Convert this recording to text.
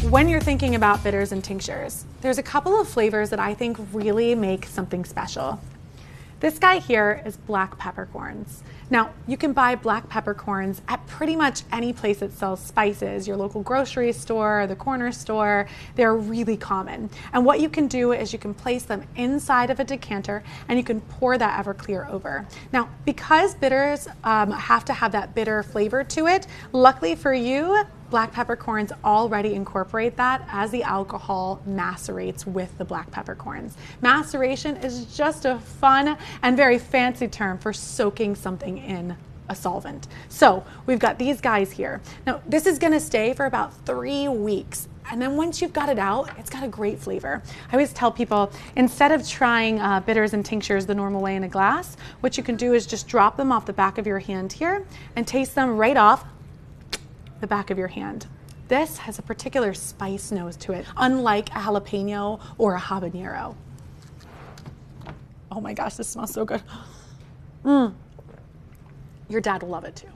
When you're thinking about bitters and tinctures, there's a couple of flavors that I think really make something special. This guy here is black peppercorns. Now, you can buy black peppercorns at pretty much any place that sells spices, your local grocery store, the corner store. They're really common. And what you can do is you can place them inside of a decanter and you can pour that Everclear over. Now, because bitters have to have that bitter flavor to it, luckily for you, black peppercorns already incorporate that as the alcohol macerates with the black peppercorns. Maceration is just a fun and very fancy term for soaking something in a solvent. So we've got these guys here. Now this is gonna stay for about 3 weeks. And then once you've got it out, it's got a great flavor. I always tell people, instead of trying bitters and tinctures the normal way in a glass, what you can do is just drop them off the back of your hand here and taste them right off the back of your hand. This has a particular spice nose to it, unlike a jalapeno or a habanero. Oh my gosh, this smells so good. Your dad will love it too.